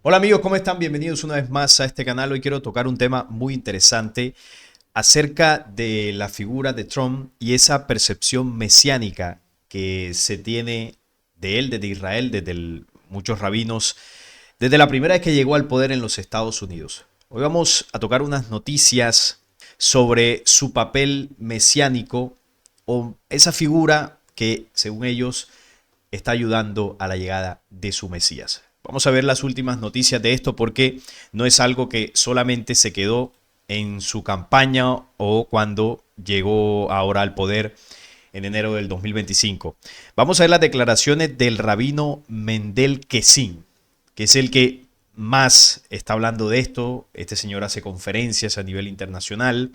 Hola amigos, ¿cómo están? Bienvenidos una vez más a este canal. Hoy quiero tocar un tema muy interesante acerca de la figura de Trump y esa percepción mesiánica que se tiene de él, desde Israel, muchos rabinos, desde la primera vez que llegó al poder en los Estados Unidos. Hoy vamos a tocar unas noticias sobre su papel mesiánico o esa figura que, según ellos, está ayudando a la llegada de su Mesías. Vamos a ver las últimas noticias de esto porque no es algo que solamente se quedó en su campaña o cuando llegó ahora al poder en enero del 2025. Vamos a ver las declaraciones del rabino Mendel Kesin, que es el que más está hablando de esto. Este señor hace conferencias a nivel internacional,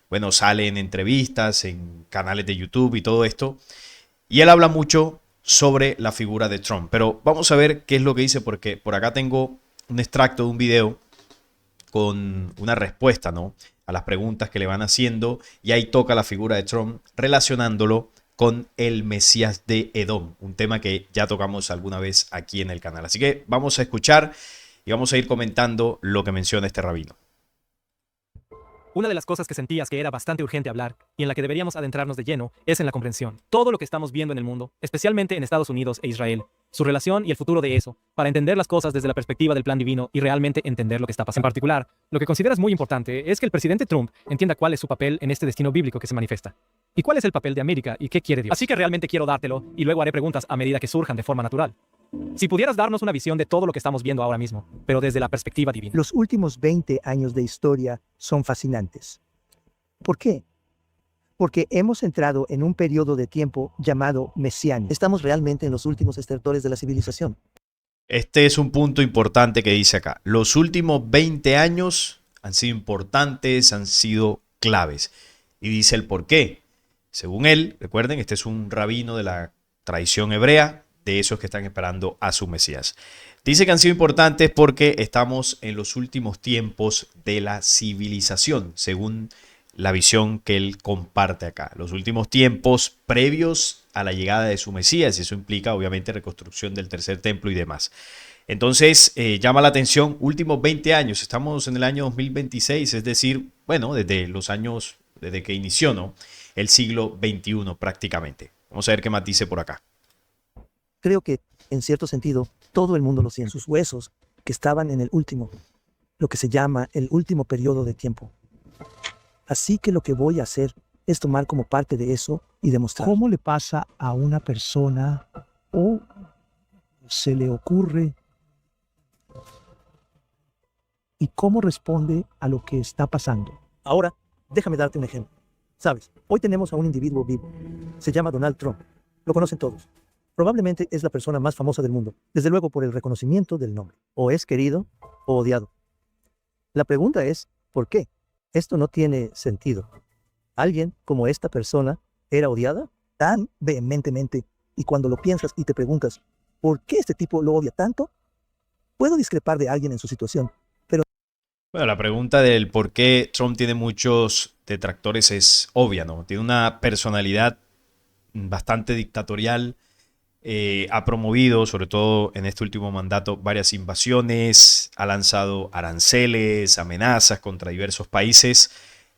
bueno, sale en entrevistas, en canales de YouTube y todo esto. Y él habla mucho sobre la figura de Trump. Pero vamos a ver qué es lo que dice, porque por acá tengo un extracto de un video con una respuesta, ¿no?, a las preguntas que le van haciendo, y ahí toca la figura de Trump relacionándolo con el Mesías de Edom, un tema que ya tocamos alguna vez aquí en el canal. Así que vamos a escuchar y vamos a ir comentando lo que menciona este rabino. Una de las cosas que sentías que era bastante urgente hablar, y en la que deberíamos adentrarnos de lleno, es en la comprensión. Todo lo que estamos viendo en el mundo, especialmente en Estados Unidos e Israel, su relación y el futuro de eso, para entender las cosas desde la perspectiva del plan divino y realmente entender lo que está pasando. En particular, lo que consideras muy importante es que el presidente Trump entienda cuál es su papel en este destino bíblico que se manifiesta. ¿Y cuál es el papel de América y qué quiere Dios? Así que realmente quiero dártelo, y luego haré preguntas a medida que surjan de forma natural. Si pudieras darnos una visión de todo lo que estamos viendo ahora mismo, pero desde la perspectiva divina. Los últimos 20 años de historia son fascinantes. ¿Por qué? Porque hemos entrado en un periodo de tiempo llamado mesiánico. Estamos realmente en los últimos estertores de la civilización. Este es un punto importante que dice acá. Los últimos 20 años han sido importantes, han sido claves. Y dice el por qué. Según él, recuerden, este es un rabino de la tradición hebrea, de esos que están esperando a su Mesías. Dice que han sido importantes porque estamos en los últimos tiempos de la civilización, según la visión que él comparte acá. Los últimos tiempos previos a la llegada de su Mesías, y eso implica obviamente reconstrucción del tercer templo y demás. Entonces, llama la atención, últimos 20 años, estamos en el año 2026, es decir, bueno, desde los años, desde que inició, ¿no?, el siglo XXI prácticamente. Vamos a ver qué más dice por acá. Creo que, en cierto sentido, todo el mundo lo siente. Sus huesos, que estaban en el último, lo que se llama el último periodo de tiempo. Así que lo que voy a hacer es tomar como parte de eso y demostrar. ¿Cómo le pasa a una persona o se le ocurre y cómo responde a lo que está pasando? Ahora, déjame darte un ejemplo. Sabes, hoy tenemos a un individuo vivo. Se llama Donald Trump. Lo conocen todos. Probablemente es la persona más famosa del mundo, desde luego por el reconocimiento del nombre. O es querido o odiado. La pregunta es, ¿por qué? Esto no tiene sentido. ¿Alguien como esta persona era odiada tan vehementemente? Y cuando lo piensas y te preguntas, ¿por qué este tipo lo odia tanto? Puedo discrepar de alguien en su situación, pero Bueno, la pregunta del por qué Trump tiene muchos detractores es obvia, ¿no? Tiene una personalidad bastante dictatorial. Ha promovido, sobre todo en este último mandato, varias invasiones, ha lanzado aranceles, amenazas contra diversos países.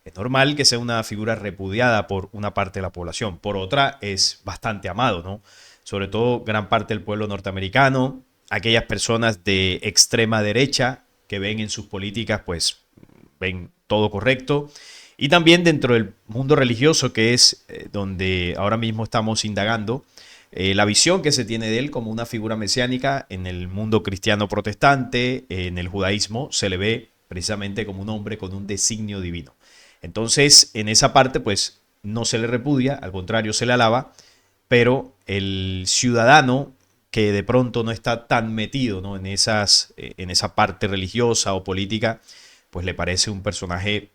Es normal que sea una figura repudiada por una parte de la población. Por otra, es bastante amado, ¿no? Sobre todo gran parte del pueblo norteamericano, aquellas personas de extrema derecha que ven en sus políticas, pues, ven todo correcto. Y también dentro del mundo religioso, que es donde ahora mismo estamos indagando, la visión que se tiene de él como una figura mesiánica en el mundo cristiano protestante, en el judaísmo, se le ve precisamente como un hombre con un designio divino. Entonces, en esa parte, pues, no se le repudia, al contrario, se le alaba, pero el ciudadano que de pronto no está tan metido, ¿no?, en esa parte religiosa o política, pues le parece un personaje,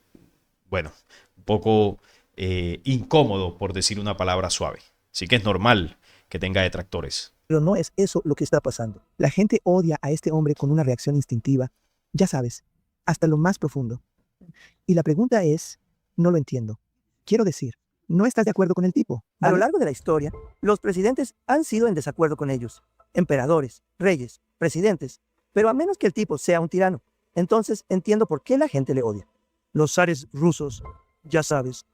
bueno, un poco incómodo, por decir una palabra suave. Así que es normal que tenga detractores. no es eso lo que está pasando. La gente odia a este hombre con una reacción instintiva, ya sabes, hasta lo más profundo. Y la pregunta es, no lo entiendo. Quiero decir, no estás de acuerdo con el tipo. A lo largo de la historia, los presidentes han sido en desacuerdo con ellos. Emperadores, reyes, presidentes. Pero a menos que el tipo sea un tirano, entonces entiendo por qué la gente le odia. Los zares rusos, ya sabes.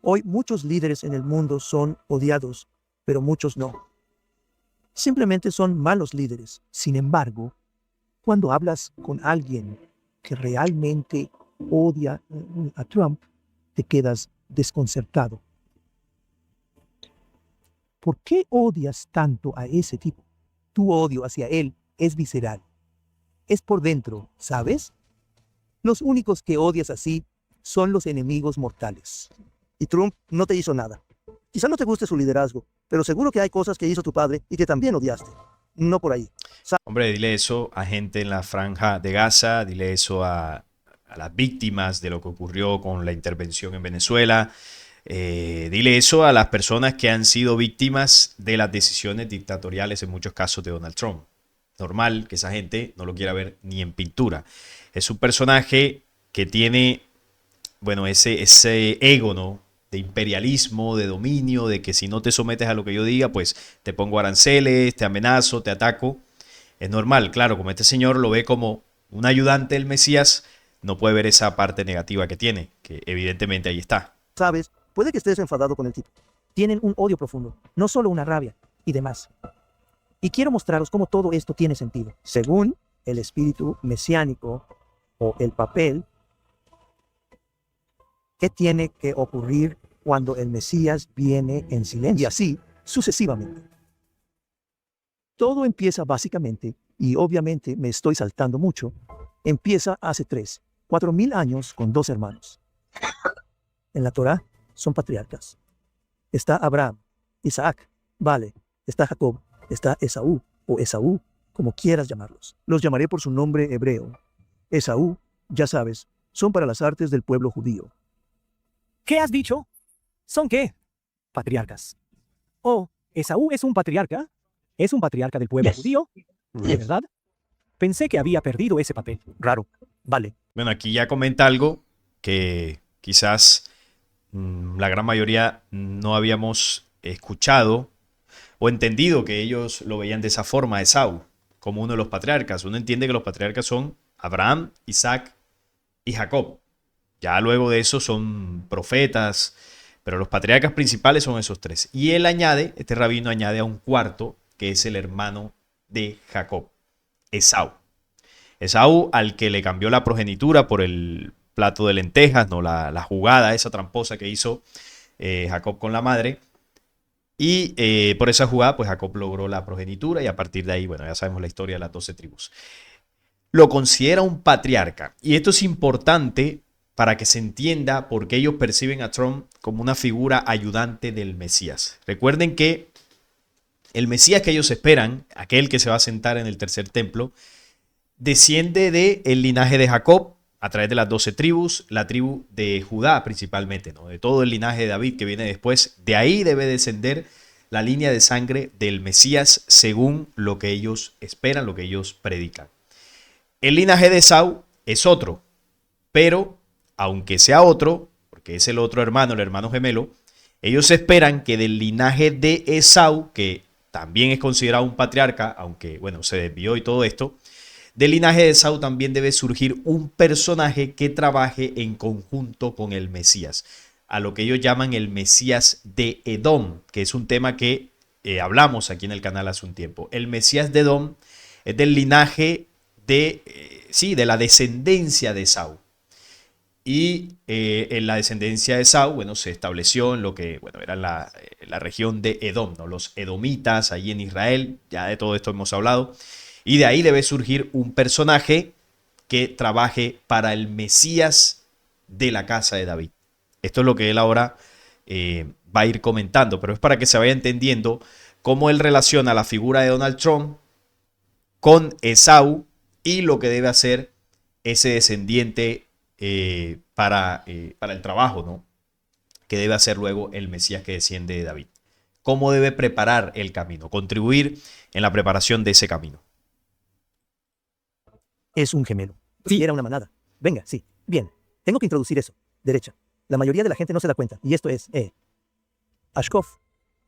Hoy muchos líderes en el mundo son odiados, pero muchos no. Simplemente son malos líderes. Sin embargo, cuando hablas con alguien que realmente odia a Trump, te quedas desconcertado. ¿Por qué odias tanto a ese tipo? Tu odio hacia él es visceral. Es por dentro, ¿sabes? Los únicos que odias así son los enemigos mortales. Y Trump no te hizo nada. Quizá no te guste su liderazgo, pero seguro que hay cosas que hizo tu padre y que también odiaste. No por ahí. Hombre, dile eso a gente en la franja de Gaza, dile eso a las víctimas de lo que ocurrió con la intervención en Venezuela, dile eso a las personas que han sido víctimas de las decisiones dictatoriales en muchos casos de Donald Trump. Normal que esa gente no lo quiera ver ni en pintura. Es un personaje que tiene, bueno, ese ego, ¿no? De imperialismo, de dominio, de que si no te sometes a lo que yo diga, pues te pongo aranceles, te amenazo, te ataco. Es normal, claro, como este señor lo ve como un ayudante del Mesías, no puede ver esa parte negativa que tiene, que evidentemente ahí está. Sabes, puede que estés enfadado con el tipo. Tienen un odio profundo, no solo una rabia y demás. Y quiero mostraros cómo todo esto tiene sentido. Según el espíritu mesiánico o el papel, ¿qué tiene que ocurrir cuando el Mesías viene en silencio? Y así sucesivamente. Todo empieza básicamente, y obviamente me estoy saltando mucho, empieza hace 4.000 años con 2 hermanos. En la Torá son patriarcas. Está Abraham, Isaac, vale, está Jacob, está Esaú o Esaú, como quieras llamarlos. Los llamaré por su nombre hebreo. Esaú, ya sabes, son para las artes del pueblo judío. ¿Qué has dicho? ¿Son qué? Patriarcas. Oh, ¿Esaú es un patriarca? ¿Es un patriarca del pueblo judío? ¿De verdad? Pensé que había perdido ese papel. Raro, vale. Bueno, aquí ya comenta algo que quizás la gran mayoría no habíamos escuchado o entendido, que ellos lo veían de esa forma, a Esaú, como uno de los patriarcas. Uno entiende que los patriarcas son Abraham, Isaac y Jacob. Ya luego de eso son profetas, pero los patriarcas principales son esos 3. Y él añade, este rabino añade a un cuarto, que es el hermano de Jacob, Esaú. Esaú, al que le cambió la progenitura por el plato de lentejas, ¿no? La jugada, esa tramposa que hizo Jacob con la madre. Y por esa jugada, pues Jacob logró la progenitura y a partir de ahí, bueno, ya sabemos la historia de las 12 tribus. Lo considera un patriarca. Y esto es importante para que se entienda por qué ellos perciben a Trump como una figura ayudante del Mesías. Recuerden que el Mesías que ellos esperan, aquel que se va a sentar en el tercer templo, desciende del linaje de Jacob a través de las 12 tribus, la tribu de Judá principalmente, ¿no? De todo el linaje de David que viene después. De ahí debe descender la línea de sangre del Mesías según lo que ellos esperan, lo que ellos predican. El linaje de Esaú es otro, pero aunque sea otro, porque es el otro hermano, el hermano gemelo, ellos esperan que del linaje de Esaú, que también es considerado un patriarca, aunque bueno, se desvió y todo esto, del linaje de Esaú también debe surgir un personaje que trabaje en conjunto con el Mesías, a lo que ellos llaman el Mesías de Edom, que es un tema que hablamos aquí en el canal hace un tiempo. El Mesías de Edom es del linaje de la descendencia de Esaú. Y en la descendencia de Esaú, bueno, se estableció en lo que, bueno, era la región de Edom, ¿no? Los edomitas allí en Israel, ya de todo esto hemos hablado. Y de ahí debe surgir un personaje que trabaje para el Mesías de la casa de David. Esto es lo que él ahora va a ir comentando, pero es para que se vaya entendiendo cómo él relaciona la figura de Donald Trump con Esaú y lo que debe hacer ese descendiente para el trabajo, ¿no? Que debe hacer luego el Mesías que desciende de David. ¿Cómo debe preparar el camino? Contribuir en la preparación de ese camino. Es un gemelo. Sí. Era una manada. Venga, sí. Bien. Tengo que introducir eso. Derecha. La mayoría de la gente no se da cuenta. Y esto es, Ashkov.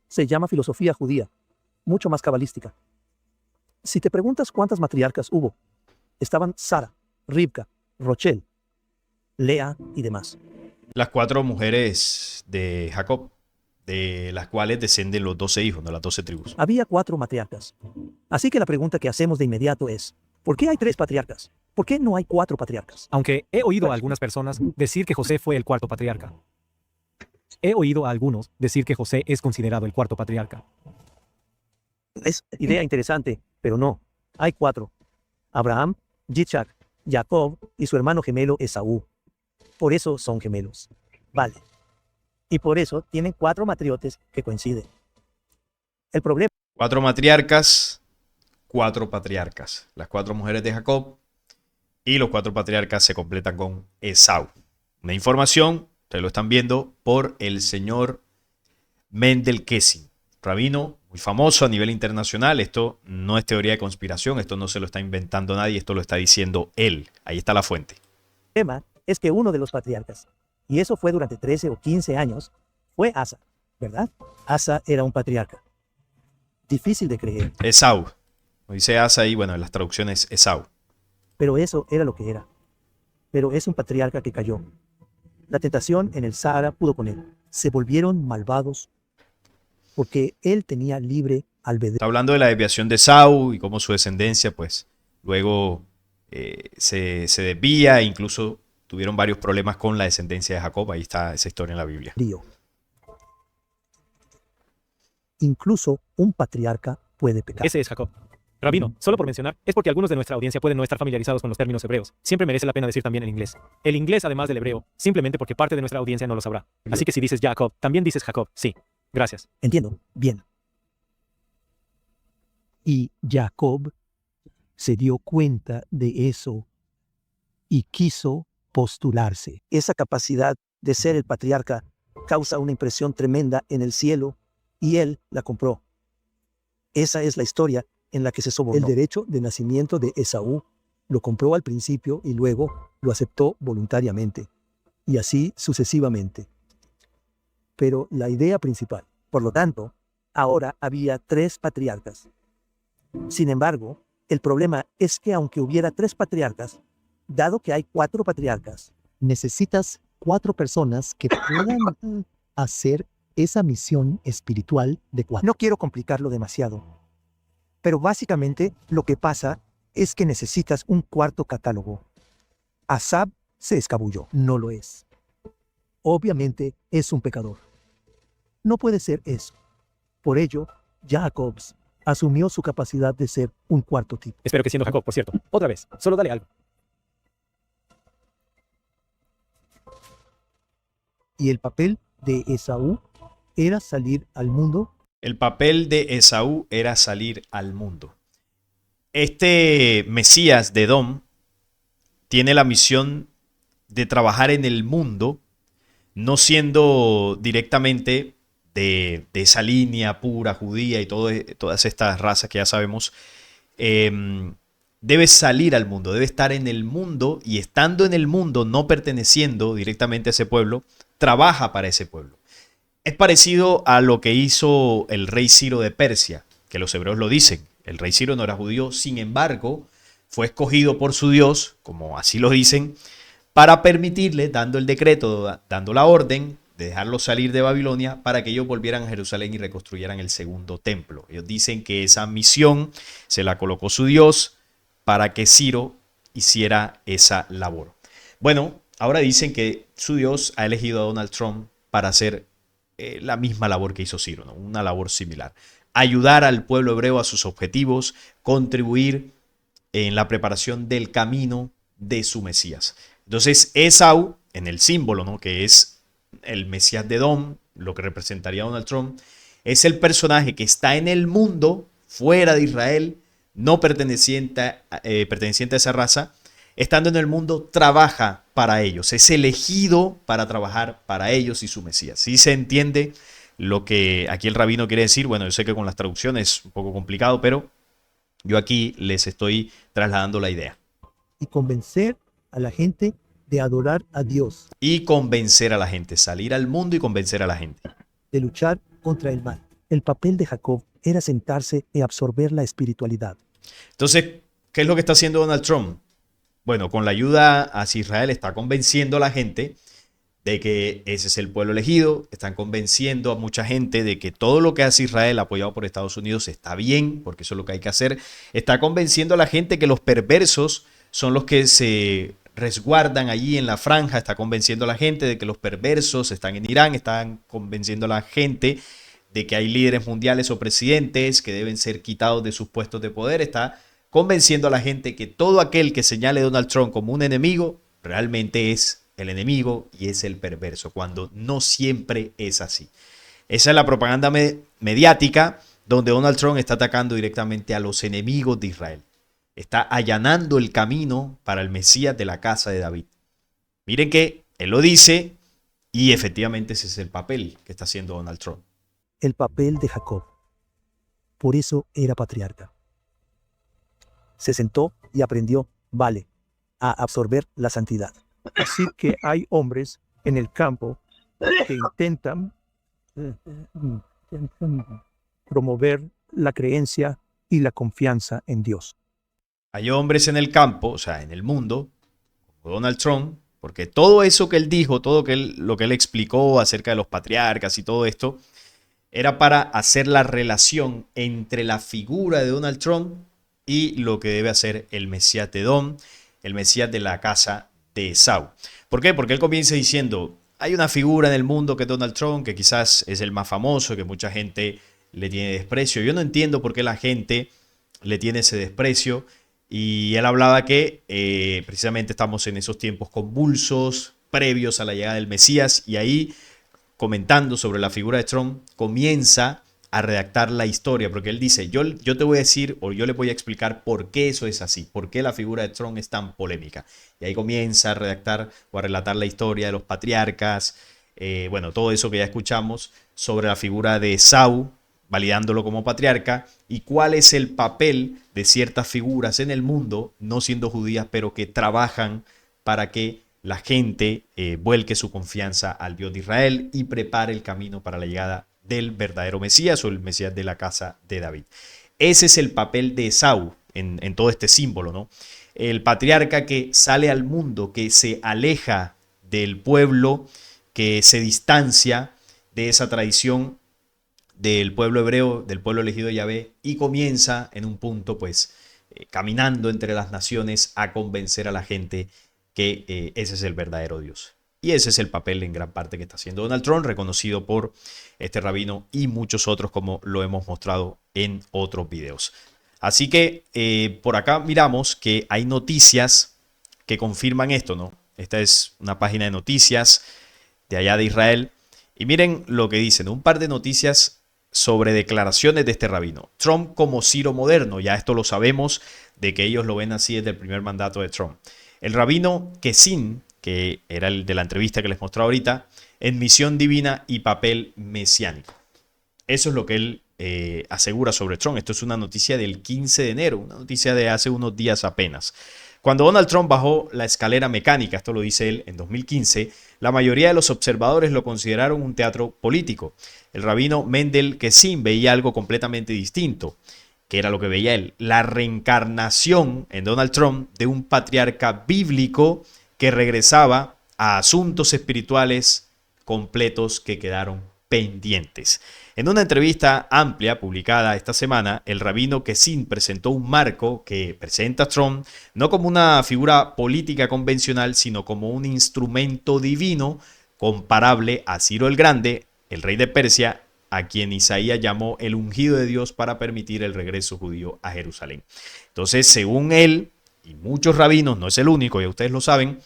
Se llama filosofía judía. Mucho más cabalística. Si te preguntas cuántas matriarcas hubo, estaban Sara, Ribka, Rochel, Lea y demás. Las 4 mujeres de Jacob, de las cuales descienden los 12 hijos, no las 12 tribus. Había 4 matriarcas. Así que la pregunta que hacemos de inmediato es, ¿por qué hay 3 patriarcas? ¿Por qué no hay 4 patriarcas? Aunque he oído a algunas personas decir que José fue el cuarto patriarca. He oído a algunos decir que José es considerado el cuarto patriarca. Es idea interesante, pero no. Hay 4. Abraham, Yitzhak, Jacob y su hermano gemelo Esaú. Por eso son gemelos. Vale. Y por eso tienen 4 matriotes que coinciden. El problema 4 matriarcas, 4 patriarcas. Las 4 mujeres de Jacob y los 4 patriarcas se completan con Esaú. Una información, ustedes lo están viendo, por el señor Mendel Kessin, rabino muy famoso a nivel internacional. Esto no es teoría de conspiración, esto no se lo está inventando nadie, esto lo está diciendo él. Ahí está la fuente. es que uno de los patriarcas, y eso fue durante 13 o 15 años, fue Asa, ¿verdad? Asa era un patriarca. Difícil de creer, Esaú. Dice Asa ahí, bueno, en las traducciones Esaú. pero eso era lo que era. Pero es un patriarca que cayó. La tentación en el Sahara pudo con él. Se volvieron malvados porque él tenía libre albedrío. Está hablando de la desviación de Esaú y cómo su descendencia, pues, luego se desvía e incluso tuvieron varios problemas con la descendencia de Jacob. Ahí está esa historia en la Biblia. Incluso un patriarca puede pecar. Ese es Jacob. Rabino, solo por mencionar, es porque algunos de nuestra audiencia pueden no estar familiarizados con los términos hebreos. Siempre merece la pena decir también en inglés. El inglés además del hebreo, simplemente porque parte de nuestra audiencia no lo sabrá. Así que si dices Jacob, también dices Jacob. Sí. Gracias. Entiendo. Bien. Y Jacob se dio cuenta de eso y quiso postularse. Esa capacidad de ser el patriarca causa una impresión tremenda en el cielo y él la compró. Esa es la historia en la que se sobornó. El derecho de nacimiento de Esaú lo compró al principio y luego lo aceptó voluntariamente. Y así sucesivamente. Pero la idea principal. Por lo tanto, ahora había 3 patriarcas. Sin embargo, el problema es que aunque hubiera 3 patriarcas, dado que hay 4 patriarcas, necesitas 4 personas que puedan hacer esa misión espiritual de 4. no quiero complicarlo demasiado. Pero básicamente lo que pasa es que necesitas un cuarto catálogo. Asab se escabulló. No lo es. Obviamente es un pecador. No puede ser eso. Por ello, Jacob asumió su capacidad de ser un cuarto tipo. Espero que siendo Jacob, por cierto. Otra vez, solo dale algo. Y el papel de Esaú era salir al mundo. El papel de Esaú era salir al mundo. Este Mesías de Edom tiene la misión de trabajar en el mundo, no siendo directamente de esa línea pura judía y todas estas razas que ya sabemos. Debe salir al mundo, debe estar en el mundo y estando en el mundo, no perteneciendo directamente a ese pueblo, trabaja para ese pueblo. Es parecido a lo que hizo el rey Ciro de Persia, que los hebreos lo dicen. El rey Ciro no era judío, sin embargo, fue escogido por su Dios, como así lo dicen, para permitirle, dando el decreto, dando la orden de dejarlos salir de Babilonia para que ellos volvieran a Jerusalén y reconstruyeran el segundo templo. Ellos dicen que esa misión se la colocó su Dios para que Ciro hiciera esa labor. Bueno, ahora dicen que su Dios ha elegido a Donald Trump para hacer la misma labor que hizo Ciro, ¿no? Una labor similar. Ayudar al pueblo hebreo a sus objetivos, contribuir en la preparación del camino de su Mesías. Entonces, Esaú, en el símbolo, ¿no?, que es el Mesías de Edom, lo que representaría a Donald Trump, es el personaje que está en el mundo, fuera de Israel, no perteneciente a esa raza. Estando en el mundo, trabaja para ellos. Es elegido para trabajar para ellos y su Mesías. ¿Sí se entiende lo que aquí el rabino quiere decir? Bueno, yo sé que con las traducciones es un poco complicado, pero yo aquí les estoy trasladando la idea. Y convencer a la gente de adorar a Dios. Y convencer a la gente, salir al mundo y convencer a la gente. De luchar contra el mal. El papel de Jacob era sentarse y absorber la espiritualidad. Entonces, ¿qué es lo que está haciendo Donald Trump? bueno, con la ayuda hacia Israel está convenciendo a la gente de que ese es el pueblo elegido, están convenciendo a mucha gente de que todo lo que hace Israel apoyado por Estados Unidos está bien, porque eso es lo que hay que hacer. Está convenciendo a la gente que los perversos son los que se resguardan allí en la franja, está convenciendo a la gente de que los perversos están en Irán, están convenciendo a la gente de que hay líderes mundiales o presidentes que deben ser quitados de sus puestos de poder, está convenciendo a la gente que todo aquel que señale a Donald Trump como un enemigo realmente es el enemigo y es el perverso, cuando no siempre es así. Esa es la propaganda mediática donde Donald Trump está atacando directamente a los enemigos de Israel. Está allanando el camino para el Mesías de la casa de David. Miren que él lo dice y efectivamente ese es el papel que está haciendo Donald Trump. El papel de Jacob. Por eso era patriarca. Se sentó y aprendió, a absorber la santidad. Así que hay hombres en el campo que intentan promover la creencia y la confianza en Dios. Hay hombres en el campo, o sea, en el mundo, como Donald Trump, porque todo eso que él dijo, lo que él explicó acerca de los patriarcas y todo esto, era para hacer la relación entre la figura de Donald Trump y lo que debe hacer el Mesías de Edom, el Mesías de la casa de Esaú. ¿Por qué? Porque él comienza diciendo, hay una figura en el mundo que es Donald Trump, que quizás es el más famoso, que mucha gente le tiene desprecio. Yo no entiendo por qué la gente le tiene ese desprecio. Y él hablaba que precisamente estamos en esos tiempos convulsos, previos a la llegada del Mesías, y ahí, comentando sobre la figura de Trump, comienza a redactar la historia, porque él dice, yo te voy a decir, o yo le voy a explicar por qué eso es así, por qué la figura de Trump es tan polémica. Y ahí comienza a redactar o a relatar la historia de los patriarcas, bueno, todo eso que ya escuchamos sobre la figura de Esaú, validándolo como patriarca, y cuál es el papel de ciertas figuras en el mundo, no siendo judías, pero que trabajan para que la gente vuelque su confianza al Dios de Israel y prepare el camino para la llegada del verdadero Mesías o el Mesías de la casa de David. Ese es el papel de Esaú en todo este símbolo, ¿no? El patriarca que sale al mundo, que se aleja del pueblo, que se distancia de esa tradición del pueblo hebreo, del pueblo elegido de Yahvé, y comienza en un punto, pues, caminando entre las naciones a convencer a la gente que ese es el verdadero Dios. Y ese es el papel en gran parte que está haciendo Donald Trump, reconocido por este rabino y muchos otros, como lo hemos mostrado en otros videos. Así que por acá miramos que hay noticias que confirman esto, ¿no? Esta es una página de noticias de allá de Israel. Y miren lo que dicen, un par de noticias sobre declaraciones de este rabino. Trump como Ciro moderno, ya esto lo sabemos de que ellos lo ven así desde el primer mandato de Trump. El rabino Kesin, que era el de la entrevista que les mostré ahorita, en misión divina y papel mesiánico. Eso es lo que él asegura sobre Trump. Esto es una noticia del 15 de enero, una noticia de hace unos días apenas. Cuando Donald Trump bajó la escalera mecánica, esto lo dice él en 2015, la mayoría de los observadores lo consideraron un teatro político. El rabino Mendel Kesin veía algo completamente distinto, que era lo que veía él, la reencarnación en Donald Trump de un patriarca bíblico que regresaba a asuntos espirituales completos que quedaron pendientes. En una entrevista amplia publicada esta semana, el rabino Kesin presentó un marco que presenta a Trump no como una figura política convencional, sino como un instrumento divino comparable a Ciro el Grande, el rey de Persia, a quien Isaías llamó el ungido de Dios para permitir el regreso judío a Jerusalén. Entonces, según él, y muchos rabinos, no es el único, ya ustedes lo saben,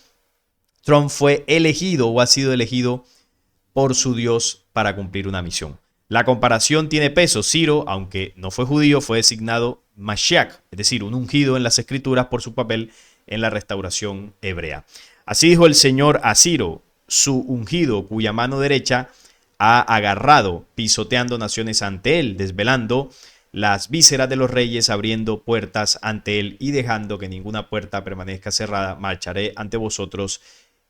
Trump fue elegido o ha sido elegido por su Dios para cumplir una misión. La comparación tiene peso. Ciro, aunque no fue judío, fue designado Mashiach, es decir, un ungido en las escrituras por su papel en la restauración hebrea. Así dijo el Señor a Ciro, su ungido, cuya mano derecha ha agarrado, pisoteando naciones ante él, desvelando las vísceras de los reyes, abriendo puertas ante él y dejando que ninguna puerta permanezca cerrada. Marcharé ante vosotros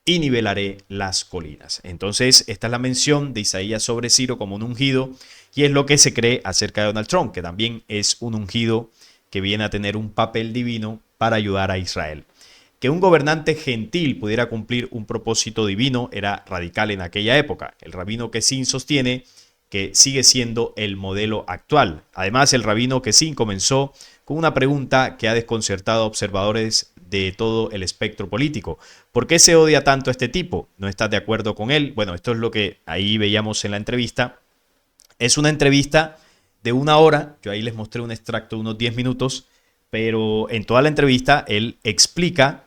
y nivelaré las colinas. Entonces, esta es la mención de Isaías sobre Ciro como un ungido, y es lo que se cree acerca de Donald Trump, que también es un ungido que viene a tener un papel divino para ayudar a Israel. que un gobernante gentil pudiera cumplir un propósito divino era radical en aquella época. El rabino Kessin sostiene que sigue siendo el modelo actual. Además, el rabino Kessin comenzó con una pregunta que ha desconcertado a observadores de todo el espectro político. ¿Por qué se odia tanto a este tipo? ¿No estás de acuerdo con él? Bueno, esto es lo que ahí veíamos en la entrevista. Es una entrevista de 1 hora. Yo ahí les mostré un extracto de unos 10 minutos, pero en toda la entrevista él explica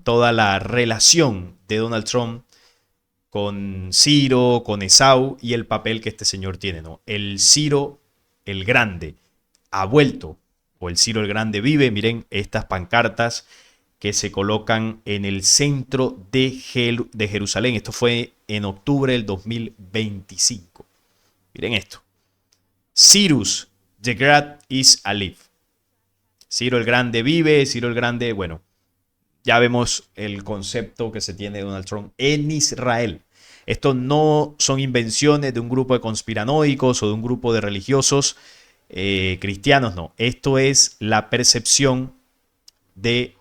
toda la relación de Donald Trump con Ciro, con Esaú y el papel que este señor tiene, ¿no? El Ciro el Grande ha vuelto, o el Ciro el Grande vive. Miren estas pancartas que se colocan en el centro de Jerusalén. Esto fue en octubre del 2025. Miren esto. Cyrus the Great is alive. Ciro el Grande vive, Ciro el Grande, bueno, ya vemos el concepto que se tiene de Donald Trump en Israel. Esto no son invenciones de un grupo de conspiranoicos o de un grupo de religiosos cristianos, no. Esto es la percepción de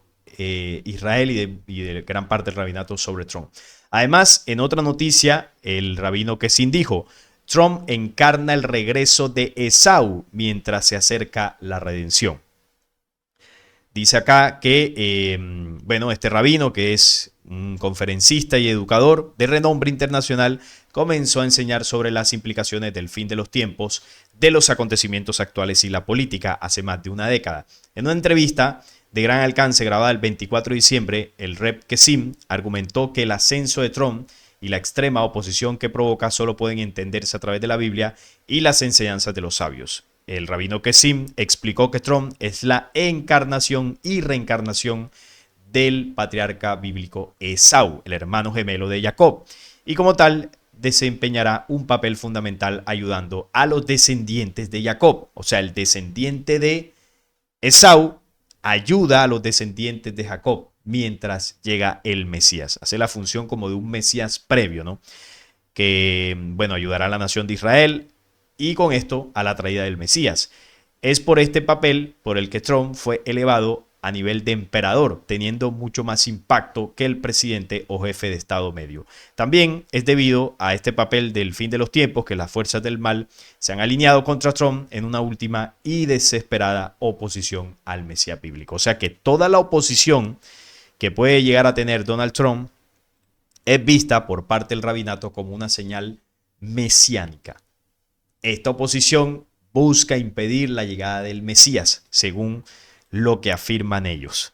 Israel y de gran parte del rabinato sobre Trump. Además, en otra noticia, el rabino Kessin dijo: Trump encarna el regreso de Esaú mientras se acerca la redención. Dice acá que, bueno, este rabino, que es un conferencista y educador de renombre internacional, comenzó a enseñar sobre las implicaciones del fin de los tiempos, de los acontecimientos actuales y la política hace más de una década. En una entrevista de gran alcance grabada el 24 de diciembre, el Reb Kessin argumentó que el ascenso de Trump y la extrema oposición que provoca solo pueden entenderse a través de la Biblia y las enseñanzas de los sabios. El rabino Kessin explicó que Trump es la encarnación y reencarnación del patriarca bíblico Esaú, el hermano gemelo de Jacob, y como tal desempeñará un papel fundamental ayudando a los descendientes de Jacob. O sea, el descendiente de Esaú ayuda a los descendientes de Jacob mientras llega el Mesías. Hace la función como de un Mesías previo, ¿no? Que, bueno, ayudará a la nación de Israel y con esto a la traída del Mesías. Es por este papel por el que Trump fue elevado a nivel de emperador, teniendo mucho más impacto que el presidente o jefe de Estado medio. También es debido a este papel del fin de los tiempos que las fuerzas del mal se han alineado contra Trump en una última y desesperada oposición al Mesías bíblico. O sea que toda la oposición que puede llegar a tener Donald Trump es vista por parte del rabinato como una señal mesiánica. Esta oposición busca impedir la llegada del Mesías, según lo que afirman ellos.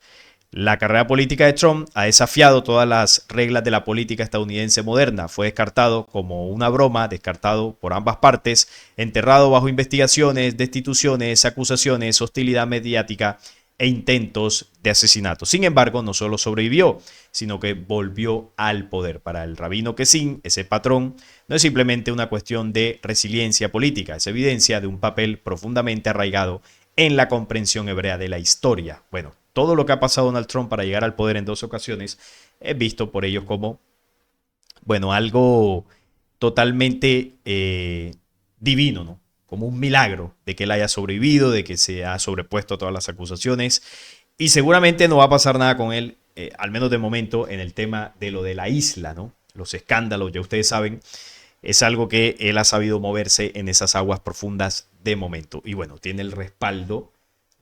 La carrera política de Trump ha desafiado todas las reglas de la política estadounidense moderna. Fue descartado como una broma, descartado por ambas partes, enterrado bajo investigaciones, destituciones, acusaciones, hostilidad mediática e intentos de asesinato. Sin embargo, no solo sobrevivió, sino que volvió al poder. Para el rabino Kessin, ese patrón no es simplemente una cuestión de resiliencia política, es evidencia de un papel profundamente arraigado en la comprensión hebrea de la historia. Bueno, todo lo que ha pasado Donald Trump para llegar al poder en 2 ocasiones es visto por ellos como, bueno, algo totalmente divino, ¿no? Como un milagro de que él haya sobrevivido, de que se ha sobrepuesto a todas las acusaciones. Y seguramente no va a pasar nada con él, al menos de momento, en el tema de lo de la isla, ¿no? Los escándalos, ya ustedes saben, es algo que él ha sabido moverse en esas aguas profundas de momento. Y bueno, tiene el respaldo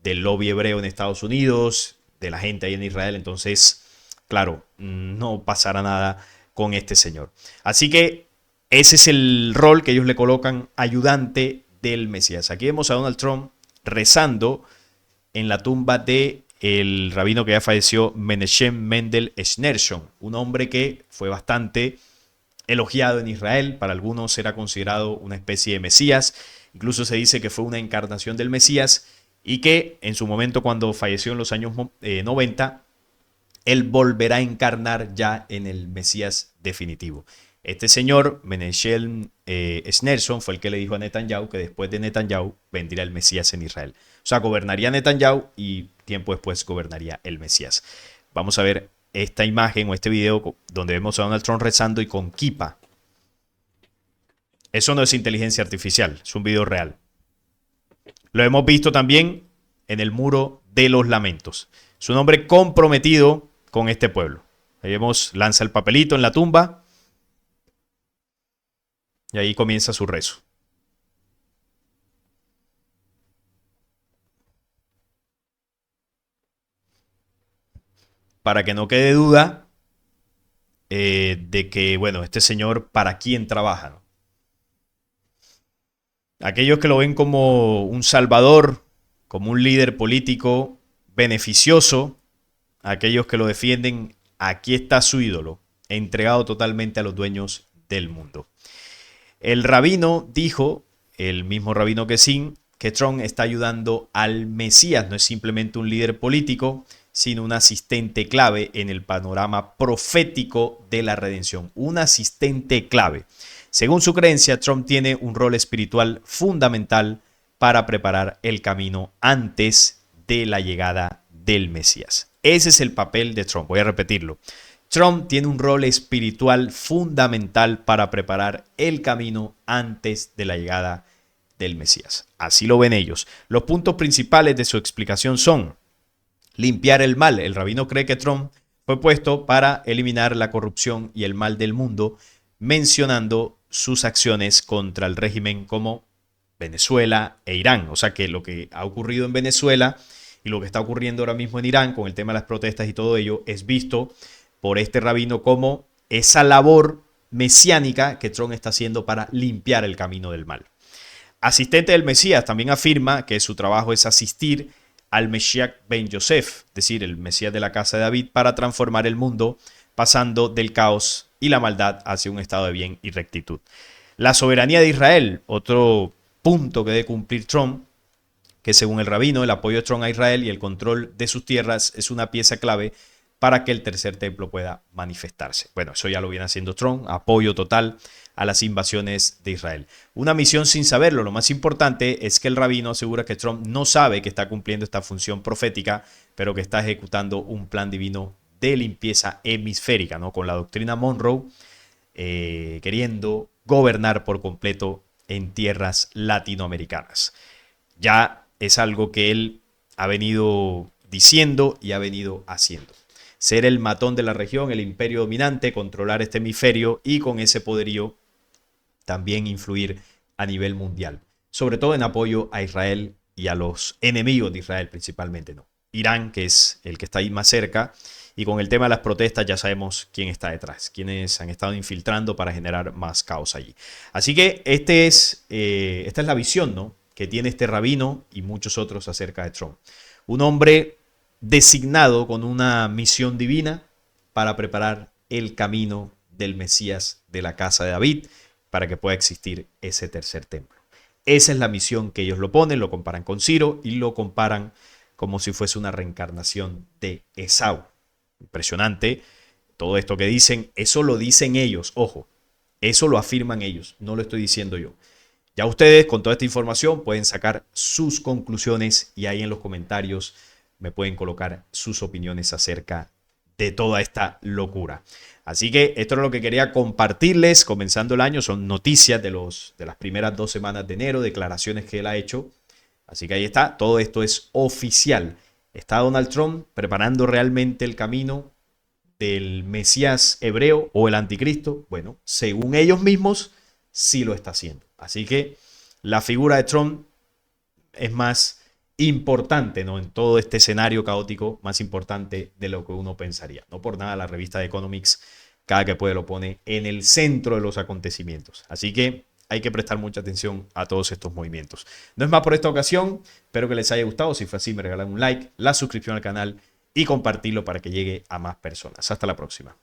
del lobby hebreo en Estados Unidos, de la gente ahí en Israel. Entonces, claro, no pasará nada con este señor. Así que ese es el rol que ellos le colocan, ayudante del Mesías. Aquí vemos a Donald Trump rezando en la tumba de el rabino que ya falleció, Menachem Mendel Schneerson, un hombre que fue bastante elogiado en Israel. Para algunos era considerado una especie de Mesías. Incluso se dice que fue una encarnación del Mesías y que en su momento, cuando falleció en los años 90, él volverá a encarnar ya en el Mesías definitivo. Este señor, Menachem Schneerson, fue el que le dijo a Netanyahu que después de Netanyahu vendría el Mesías en Israel. O sea, gobernaría Netanyahu y tiempo después gobernaría el Mesías. Vamos a ver esta imagen o este video donde vemos a Donald Trump rezando y con kipa. Eso no es inteligencia artificial, es un video real. Lo hemos visto también en el muro de los lamentos. Es un hombre comprometido con este pueblo. Ahí vemos, lanza el papelito en la tumba y ahí comienza su rezo. Para que no quede duda de que, bueno, este señor para quién trabaja, ¿no? Aquellos que lo ven como un salvador, como un líder político beneficioso, aquellos que lo defienden, aquí está su ídolo, entregado totalmente a los dueños del mundo. El rabino dijo, el mismo rabino Kessin, que Trump está ayudando al Mesías, no es simplemente un líder político, sino un asistente clave en el panorama profético de la redención. Un asistente clave. Según su creencia, Trump tiene un rol espiritual fundamental para preparar el camino antes de la llegada del Mesías. Ese es el papel de Trump. Voy a repetirlo. Trump tiene un rol espiritual fundamental para preparar el camino antes de la llegada del Mesías. Así lo ven ellos. Los puntos principales de su explicación son: limpiar el mal. El rabino cree que Trump fue puesto para eliminar la corrupción y el mal del mundo, mencionando sus acciones contra el régimen como Venezuela e Irán. O sea que lo que ha ocurrido en Venezuela y lo que está ocurriendo ahora mismo en Irán con el tema de las protestas y todo ello es visto por este rabino como esa labor mesiánica que Trump está haciendo para limpiar el camino del mal. Asistente del Mesías también afirma que su trabajo es asistir al Mesías Ben Yosef, es decir, el Mesías de la casa de David, para transformar el mundo, pasando del caos y la maldad hacia un estado de bien y rectitud. La soberanía de Israel, otro punto que debe cumplir Trump, que según el rabino, el apoyo de Trump a Israel y el control de sus tierras es una pieza clave para que el tercer templo pueda manifestarse. Bueno, eso ya lo viene haciendo Trump, apoyo total a las invasiones de Israel. Una misión sin saberlo. Lo más importante es que el rabino asegura que Trump no sabe que está cumpliendo esta función profética, pero que está ejecutando un plan divino de limpieza hemisférica, ¿no? Con la doctrina Monroe, queriendo gobernar por completo en tierras latinoamericanas. Ya es algo que él ha venido diciendo y ha venido haciendo. Ser el matón de la región, el imperio dominante, controlar este hemisferio y con ese poderío también influir a nivel mundial. Sobre todo en apoyo a Israel y a los enemigos de Israel principalmente, ¿no? Irán, que es el que está ahí más cerca, y con el tema de las protestas ya sabemos quién está detrás, quiénes han estado infiltrando para generar más caos allí. Así que esta es la visión, ¿no?, que tiene este rabino y muchos otros acerca de Trump. Un hombre designado con una misión divina para preparar el camino del Mesías de la casa de David para que pueda existir ese tercer templo. Esa es la misión que ellos lo ponen, lo comparan con Ciro y lo comparan como si fuese una reencarnación de Esaú. Impresionante todo esto que dicen, eso lo dicen ellos, ojo, eso lo afirman ellos, no lo estoy diciendo yo. Ya ustedes con toda esta información pueden sacar sus conclusiones y ahí en los comentarios me pueden colocar sus opiniones acerca de toda esta locura. Así que esto es lo que quería compartirles comenzando el año. Son noticias de las primeras 2 semanas de enero, declaraciones que él ha hecho. Así que ahí está, todo esto es oficial. ¿Está Donald Trump preparando realmente el camino del Mesías hebreo o el anticristo? Bueno, según ellos mismos, sí lo está haciendo. Así que la figura de Trump es más importante, ¿no?, en todo este escenario caótico, más importante de lo que uno pensaría. No por nada la revista de Economics, cada que puede, lo pone en el centro de los acontecimientos. Así que hay que prestar mucha atención a todos estos movimientos. No es más por esta ocasión. Espero que les haya gustado. Si fue así, me regalan un like, la suscripción al canal y compartirlo para que llegue a más personas. Hasta la próxima.